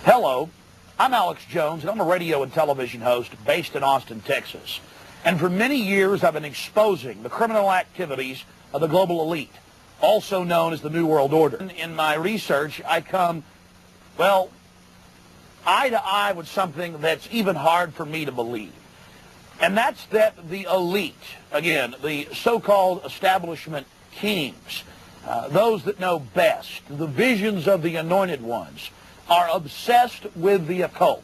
Hello, I'm Alex Jones, and I'm a radio and television host based in Austin, Texas. And for many years, I've been exposing the criminal activities of the global elite, also known as the New World Order. In my research, I come, well, eye to eye with something that's even hard for me to believe. And that's that the elite, again, the so-called establishment kings, those that know best, the visions of the anointed ones, are obsessed with the occult,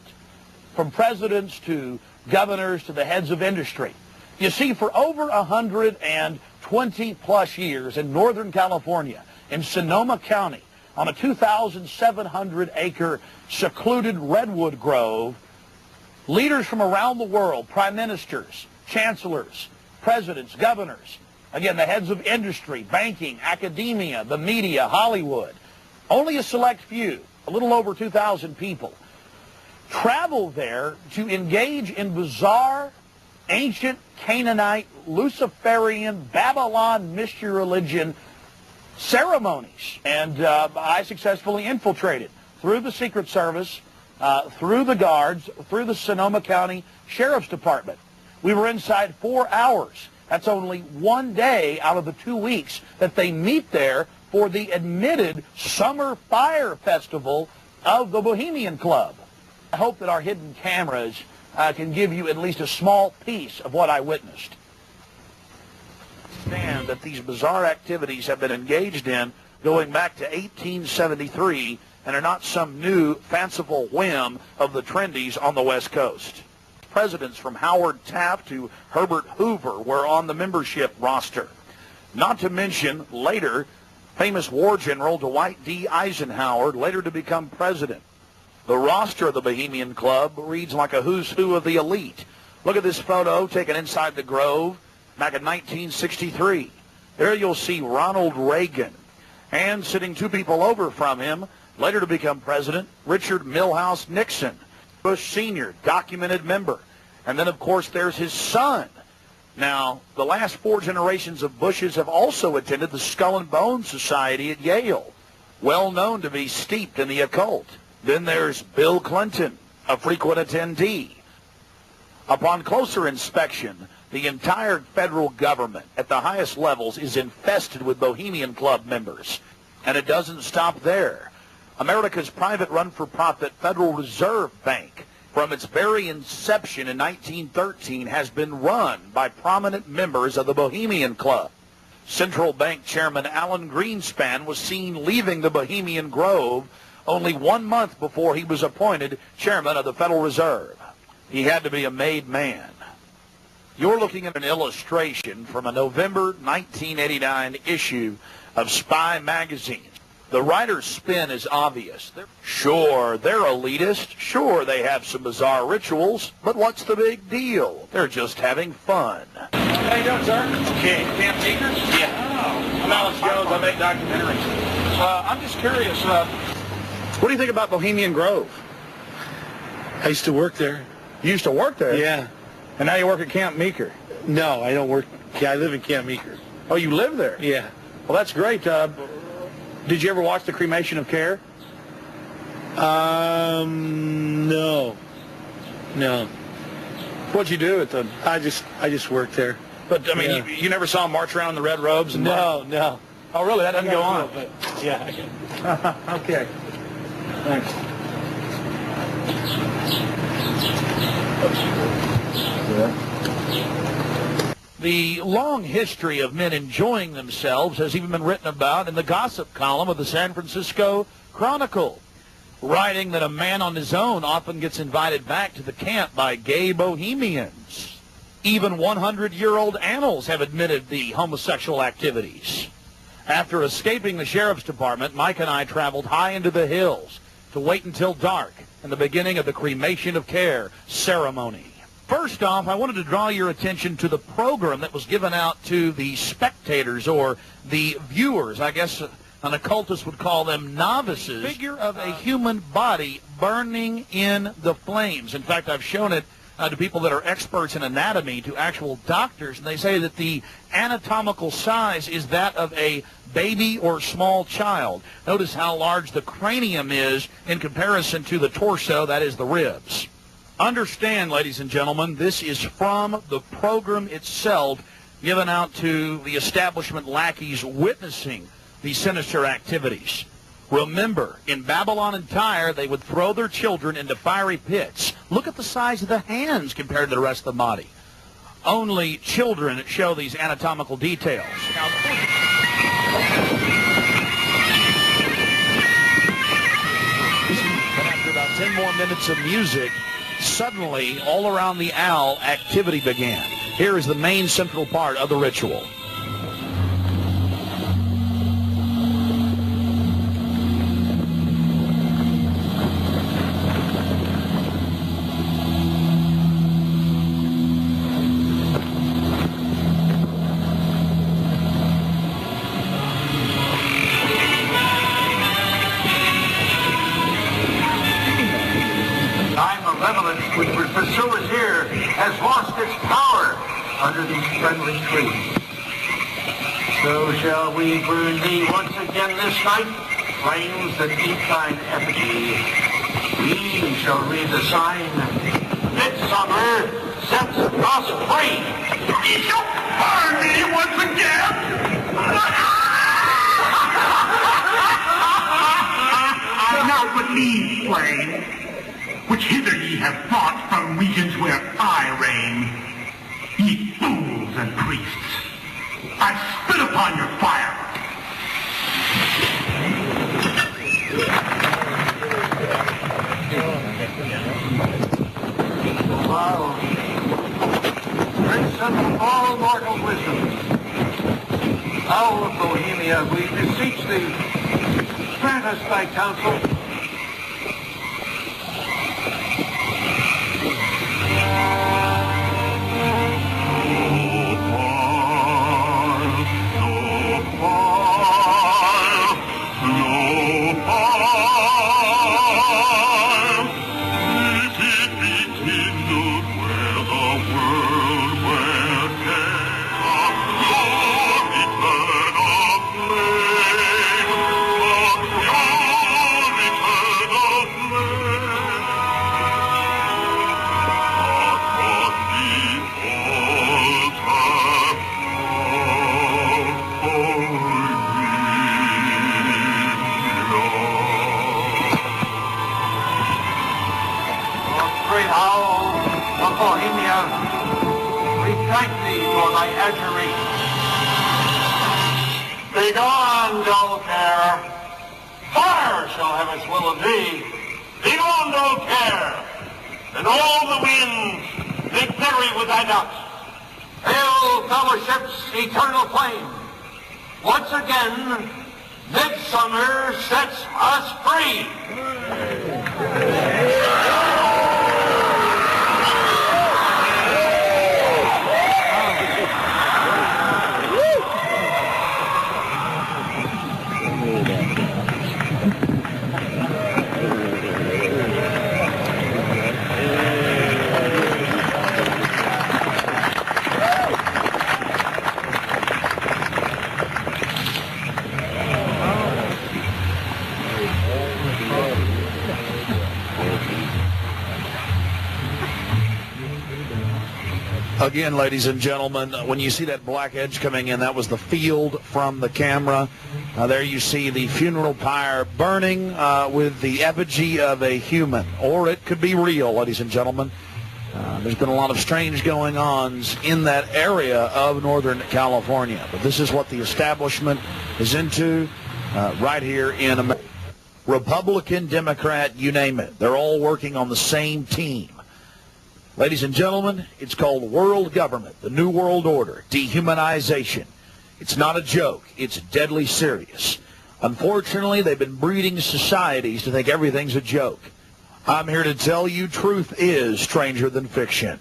from presidents to governors to the heads of industry. You see, for over 120 plus years in Northern California, in Sonoma County, on a 2,700-acre secluded redwood grove, leaders from around the world, prime ministers, chancellors, presidents, governors, again, the heads of industry, banking, academia, the media, Hollywood, only a select few, a little over 2,000 people, travel there to engage in bizarre, ancient Canaanite, Luciferian, Babylon mystery religion ceremonies. And I successfully infiltrated through the Secret Service, through the guards, through the Sonoma County Sheriff's Department. We were inside 4 hours. That's only one day out of the 2 weeks that they meet there for the admitted Summer Fire Festival of the Bohemian Club. I hope that our hidden cameras can give you at least a small piece of what I witnessed. Understand that these bizarre activities have been engaged in going back to 1873 and are not some new fanciful whim of the trendies on the West Coast. Presidents from Howard Taft to Herbert Hoover were on the membership roster. Not to mention, later, famous war general Dwight D. Eisenhower, later to become president. The roster of the Bohemian Club reads like a who's who of the elite. Look at this photo taken inside the Grove back in 1963. There you'll see Ronald Reagan. And sitting 2 people over from him, later to become president, Richard Milhouse Nixon, Bush Sr., documented member. And then, of course, there's his son. Now, the last 4 generations of Bushes have also attended the Skull and Bones Society at Yale, well known to be steeped in the occult. Then there's Bill Clinton, a frequent attendee. Upon closer inspection, the entire federal government at the highest levels is infested with Bohemian Club members. And it doesn't stop there. America's private run-for-profit Federal Reserve Bank, from its very inception in 1913, has been run by prominent members of the Bohemian Club. Central Bank Chairman Alan Greenspan was seen leaving the Bohemian Grove only 1 month before he was appointed chairman of the Federal Reserve. He had to be a made man. You're looking at an illustration from a November 1989 issue of Spy magazine. The writer's spin is obvious. Sure, they're elitist. Sure, they have some bizarre rituals. But what's the big deal? They're just having fun. How you doing, sir? Okay. Camp Meeker? Yeah. Oh, I'm Alex Jones. I make documentaries. I'm just curious. What do you think about Bohemian Grove? I used to work there. You used to work there? Yeah. And now you work at Camp Meeker? No, I don't work. Yeah, I live in Camp Meeker. Oh, you live there? Yeah. Well, that's great. Did you ever watch the Cremation of Care? No. No. What'd you do at the... I just worked there. But, I mean, you never saw him march around in the red robes? And No. Oh, really? That doesn't go on? No, but, yeah. Okay. Thanks. The long history of men enjoying themselves has even been written about in the gossip column of the San Francisco Chronicle, writing that a man on his own often gets invited back to the camp by gay bohemians. Even 100-year-old annals have admitted the homosexual activities. After escaping the sheriff's department, Mike and I traveled high into the hills to wait until dark and the beginning of the Cremation of Care ceremony. First off, I wanted to draw your attention to the program that was given out to the spectators, or the viewers. I guess an occultist would call them novices. Figure of a human body burning in the flames. In fact, I've shown it to people that are experts in anatomy, to actual doctors, and they say that the anatomical size is that of a baby or small child. Notice how large the cranium is in comparison to the torso, that is the ribs. Understand, ladies and gentlemen, this is from the program itself given out to the establishment lackeys witnessing these sinister activities. Remember, in Babylon and Tyre, they would throw their children into fiery pits. Look at the size of the hands compared to the rest of the body. Only children show these anatomical details. Now, after about 10 more minutes of music, suddenly, all around the owl, activity began. Here is the main central part of the ritual. Which would pursue us here has lost its power under these friendly trees. So shall we burn thee once again this night, flames that eat thine effigy. We shall read the sign, Midsummer sets us free. Ye shall burn me once again. Now but leave flame, which hither ye have brought from regions where I reign. Ye fools and priests, I spit upon your fire. Wow. Prince of all mortal wisdom, Owl of Bohemia, we beseech thee, grant us thy counsel. Bohemia, we thank thee for thy adjuration. Begone, dull care. Fire shall have its will of thee. Begone, dull care. And all the winds, they bury with thy dust. Hail, fellowship's eternal flame. Once again, midsummer sets us free. Again, ladies and gentlemen, when you see that black edge coming in, that was the field from the camera. There you see the funeral pyre burning with the effigy of a human, or it could be real, ladies and gentlemen. There's been a lot of strange going-ons in that area of Northern California, but this is what the establishment is into right here in America. Republican, Democrat, you name it. They're all working on the same team. Ladies and gentlemen, it's called world government, the New World Order, dehumanization. It's not a joke. It's deadly serious. Unfortunately, they've been breeding societies to think everything's a joke. I'm here to tell you truth is stranger than fiction.